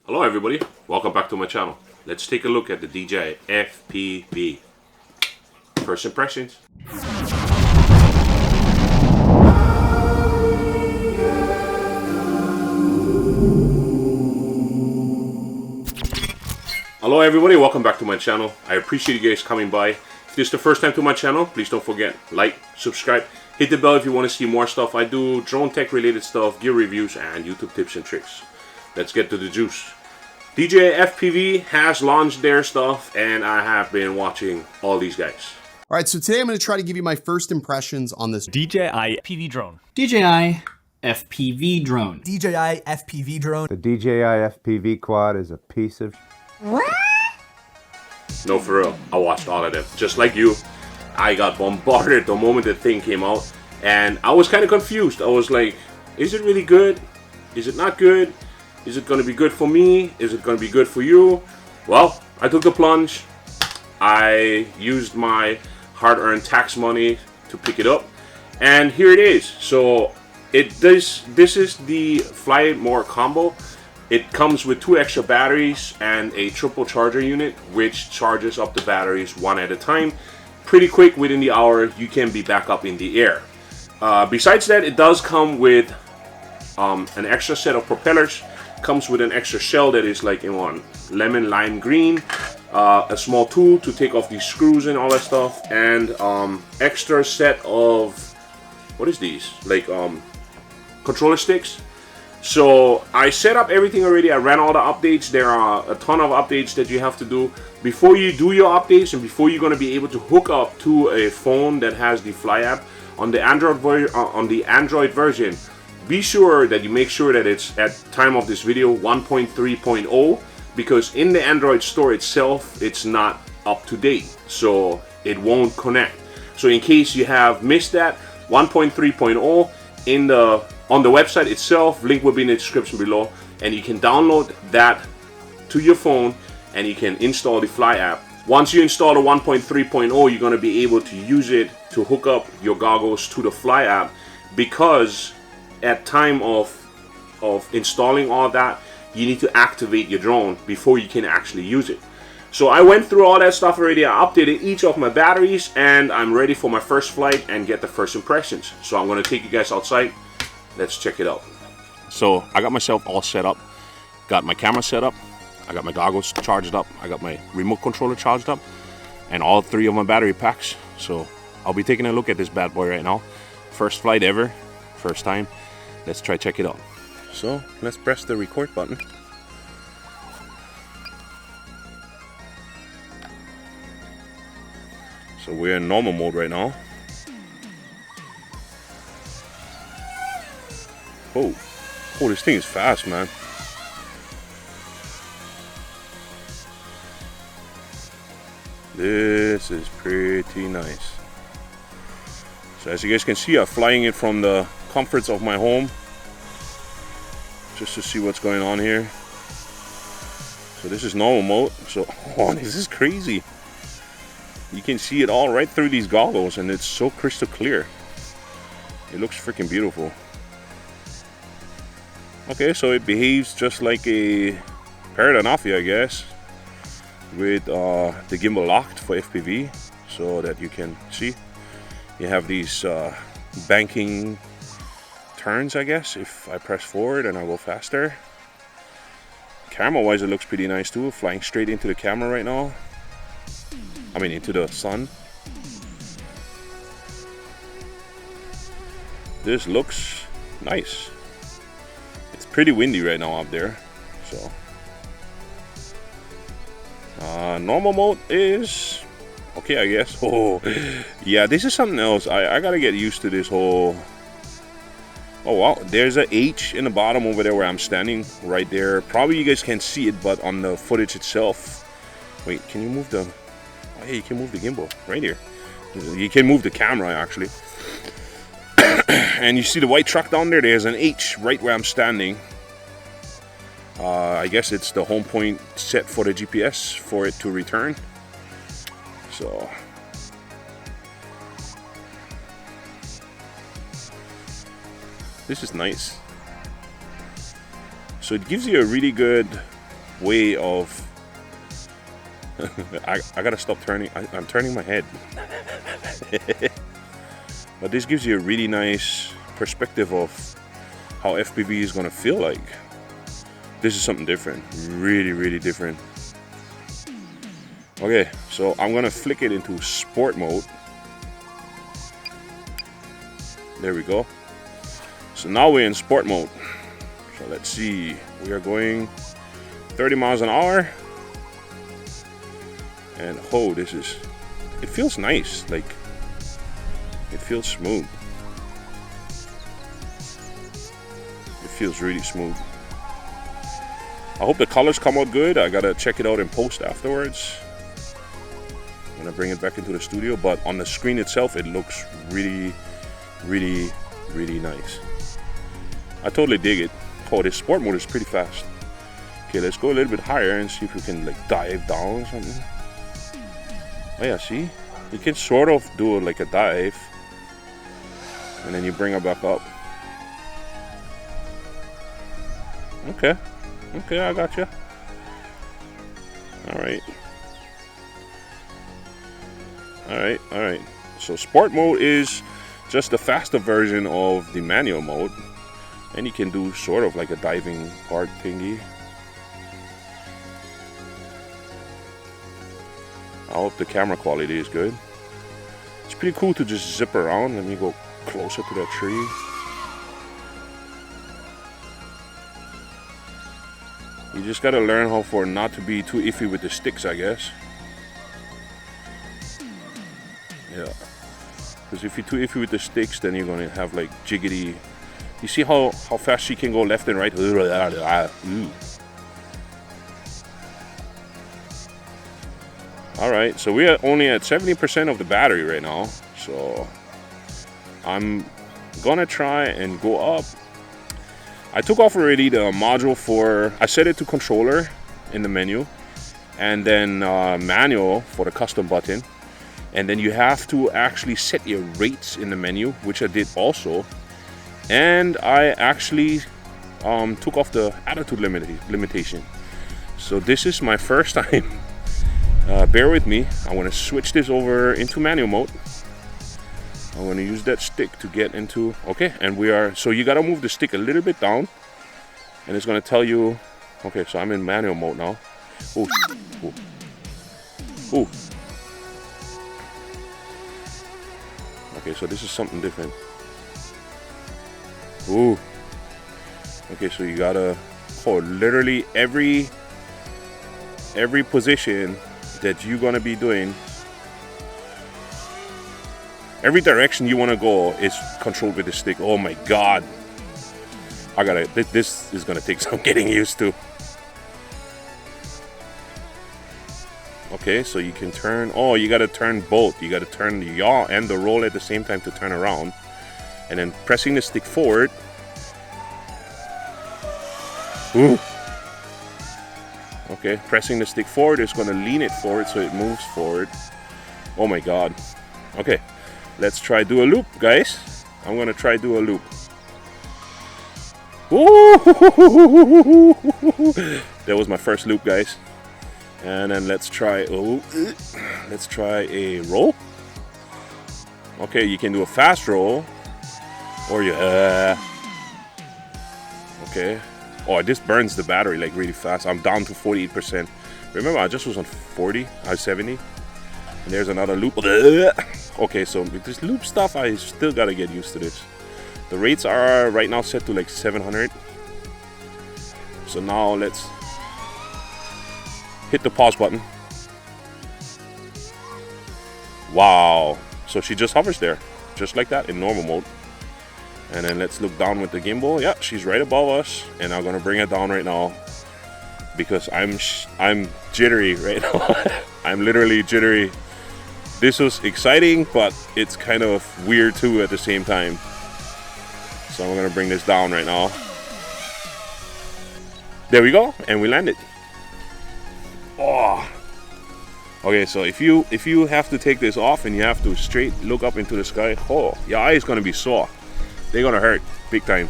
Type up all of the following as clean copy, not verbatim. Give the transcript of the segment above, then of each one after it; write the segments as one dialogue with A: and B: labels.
A: Hello everybody, welcome back to my channel. Let's take a look at the DJI FPV. First impressions. Hello everybody, welcome back to my channel. I appreciate you guys coming by. If this is the first time to my channel, please don't forget, like, subscribe, hit the bell if you want to see more stuff. I do drone tech related stuff, gear reviews, and YouTube tips and tricks. Let's get to the juice. DJI FPV has launched their stuff, and I have been watching all these guys.
B: All right, so today I'm going to try to give you my first impressions on this
C: DJI FPV drone.
D: DJI FPV drone.
E: DJI FPV drone.
F: The DJI FPV quad is a piece of...
A: No, for real. I watched all of them. Just like you, I got bombarded the moment the thing came out, and I was kind of confused. I was like, is it really good? Is it not good? Is it going to be good for me? Is it going to be good for you? Well, I took the plunge. I used my hard-earned tax money to pick it up, and here it is. So this is the Fly More combo. It comes with 2 extra batteries and a triple charger unit, which charges up the batteries one at a time. Pretty quick, within the hour, you can be back up in the air. Besides that, it does come with an extra set of propellers. Comes with an extra shell that is like in one lemon lime green, a small tool to take off these screws and all that stuff, and extra set of, what is these, like controller sticks. So I set up everything already. I ran all the updates. There are a ton of updates that you have to do before you do your updates, and before you're going to be able to hook up to a phone that has the Fly app on the Android version. Be sure that you make sure that it's, at time of this video, 1.3.0, because in the Android store itself, it's not up to date, so it won't connect. So in case you have missed that, 1.3.0 on the website itself, link will be in the description below, and you can download that to your phone and you can install the Fly app. Once you install the 1.3.0, you're going to be able to use it to hook up your goggles to the Fly app, because at time of installing all that, you need to activate your drone before you can actually use it. So I went through all that stuff already. I updated each of my batteries, and I'm ready for my first flight and get the first impressions. So I'm going to take you guys outside. Let's check it out. So I got myself all set up, got my camera set up, I got my goggles charged up, I got my remote controller charged up, and all 3 of my battery packs. So I'll be taking a look at this bad boy right now. First flight ever, first time. Let's try check it out. So let's press the record button. So we're in normal mode right now. Oh, this thing is fast, man. This is pretty nice. So as you guys can see, I'm flying it from the comforts of my home, just to see what's going on here. So this is normal mode. So, oh, this is crazy. You can see it all right through these goggles, and it's so crystal clear. It looks freaking beautiful. Okay, so it behaves just like a Parrot Anafi, I guess, with the gimbal locked for FPV, so that you can see. You have these banking turns, I guess, if I press forward and I go faster. Camera wise, it looks pretty nice too, flying straight into the camera right now. I mean, into the sun. This looks nice. It's pretty windy right now up there, so normal mode is okay, I guess. Oh yeah, this is something else. I gotta get used to this whole... Oh wow, there's a H in the bottom over there where I'm standing, right there. Probably you guys can't see it, but on the footage itself... Wait, can you move the... Oh yeah, you can move the gimbal right here. You can move the camera, actually. And you see the white truck down there? There's an H right where I'm standing. I guess it's the home point set for the GPS for it to return. So... this is nice. So it gives you a really good way of I gotta stop turning. I'm turning my head. But this gives you a really nice perspective of how FPV is gonna feel like. This is something different, really different. Okay, so I'm gonna flick it into sport mode. There we go. So now we're in sport mode. So let's see, we are going 30 miles an hour. And oh, it feels nice, like, it feels smooth. It feels really smooth. I hope the colors come out good. I gotta check it out in post afterwards when I bring it back into the studio, but on the screen itself, it looks really nice. I totally dig it. Oh, this sport mode is pretty fast. Okay, let's go a little bit higher and see if we can like dive down or something. Oh yeah, see? You can sort of do like a dive and then you bring it back up. Okay, I got you. All right. So sport mode is just the faster version of the manual mode, and you can do sort of like a diving part thingy. I hope the camera quality is good. It's pretty cool to just zip around. Let me go closer to that tree. You just gotta learn how for not to be too iffy with the sticks, I guess. Yeah. Because if you're too iffy with the sticks, then you're gonna have like jiggity. You see how fast she can go left and right? Alright, so we are only at 70% of the battery right now. So I'm gonna try and go up. I took off already the module for, I set it to controller in the menu, and then manual for the custom button. And then you have to actually set your rates in the menu, which I did also. And I actually took off the altitude limitation. So this is my first time. Bear with me. I want to switch this over into manual mode. I want to use that stick to get into, okay, and we are, so you got to move the stick a little bit down, and it's going to tell you, okay, so I'm in manual mode now. Ooh. Okay, so this is something different. Ooh. Okay, so you gotta, literally every position that you're gonna be doing, every direction you want to go is controlled with the stick. Oh my god, this is gonna take some getting used to. Okay, so you can turn, you gotta turn both. You gotta turn the yaw and the roll at the same time to turn around, and then pressing the stick forward. Ooh. Okay, pressing the stick forward is gonna lean it forward so it moves forward. Oh my god. Okay, let's try do a loop, guys. I'm gonna try do a loop. Ooh. That was my first loop, guys. And then let's try a roll. Okay, you can do a fast roll, or you okay. Oh, this burns the battery like really fast. I'm down to 48%. Remember, I just was on 40, I was 70. And there's another loop. Okay, so with this loop stuff, I still gotta get used to this. The rates are right now set to like 700. So now let's hit the pause button. Wow. So she just hovers there, just like that in normal mode. And then let's look down with the gimbal. Yeah, she's right above us, and I'm gonna bring it down right now because I'm jittery right now. I'm literally jittery. This was exciting, but it's kind of weird too at the same time. So I'm gonna bring this down right now. There we go, and we landed. Oh. Okay, so if you have to take this off and you have to straight look up into the sky, your eye is gonna be sore. They're gonna hurt big time.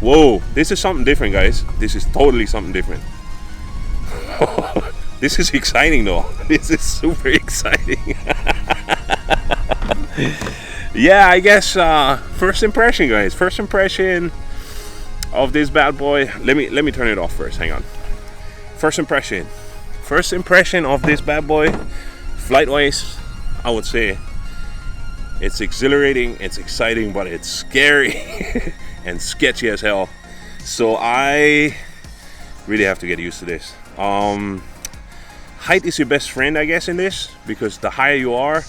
A: Whoa, this is something different, guys. This is totally something different. This is exciting though. This is super exciting. Yeah, I guess first impression, guys. First impression of this bad boy. Let me turn it off first. Hang on. First impression of this bad boy, flight wise, I would say it's exhilarating, it's exciting, but it's scary and sketchy as hell. So I really have to get used to this. Height is your best friend, I guess, in this, because the higher you are,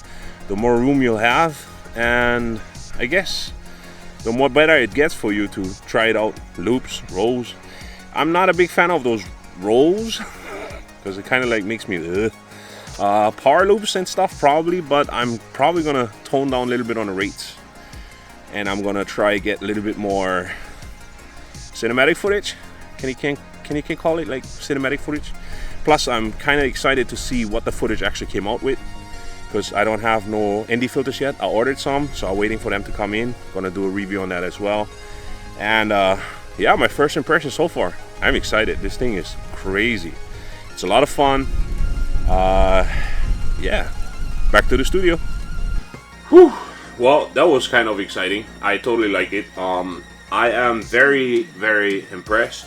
A: the more room you'll have, and I guess the more better it gets for you to try it out. Loops, rolls. I'm not a big fan of those rolls because it kind of like makes me power loops and stuff probably, but I'm probably gonna tone down a little bit on the rates, and I'm gonna try get a little bit more cinematic footage. Can you call it like cinematic footage? Plus, I'm kind of excited to see what the footage actually came out with, because I don't have no ND filters yet. I ordered some, so I'm waiting for them to come in. Gonna do a review on that as well. And yeah, my first impression so far, I'm excited. This thing is crazy. It's a lot of fun. Yeah, back to the studio. Whew. Well, that was kind of exciting. I totally like it. I am very, very impressed.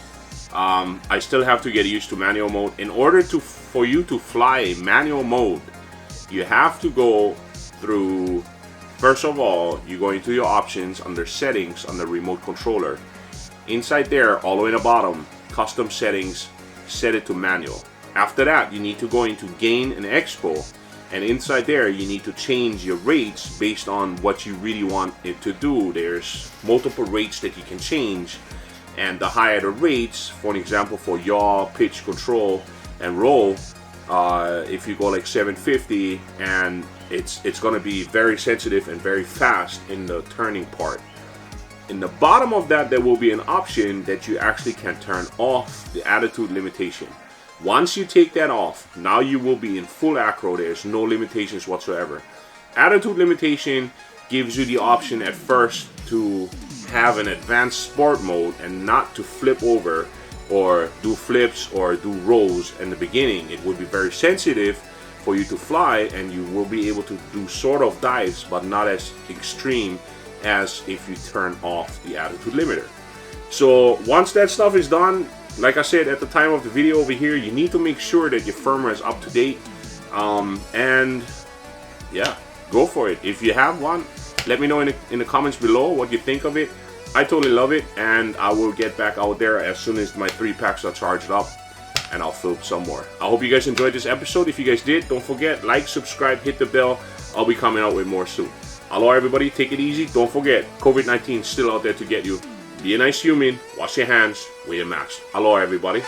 A: I still have to get used to manual mode. In order for you to fly manual mode, you have to go through, first of all, you go into your options under settings on the remote controller. Inside there, all the way in the bottom, custom settings, set it to manual. After that, you need to go into gain and expo, and inside there you need to change your rates based on what you really want it to do. There's multiple rates that you can change, and the higher the rates, for an example, for yaw, pitch, control, and roll, if you go like 750, and it's going to be very sensitive and very fast in the turning part. In the bottom of that, there will be an option that you actually can turn off the attitude limitation. Once you take that off, now you will be in full acro. There's no limitations whatsoever. Attitude limitation gives you the option at first to have an advanced sport mode and not to flip over or do flips or do rolls in the beginning. It would be very sensitive for you to fly, and you will be able to do sort of dives, but not as extreme as if you turn off the attitude limiter. So once that stuff is done, like I said at the time of the video over here, you need to make sure that your firmware is up to date, and yeah, go for it. If you have one, let me know in the comments below what you think of it. I totally love it, and I will get back out there as soon as my 3 packs are charged up, and I'll film some more. I hope you guys enjoyed this episode. If you guys did, don't forget, like, subscribe, hit the bell. I'll be coming out with more soon. Hello everybody, take it easy. Don't forget, COVID-19 is still out there to get you. Be a nice human, wash your hands, wear a mask. Hello everybody.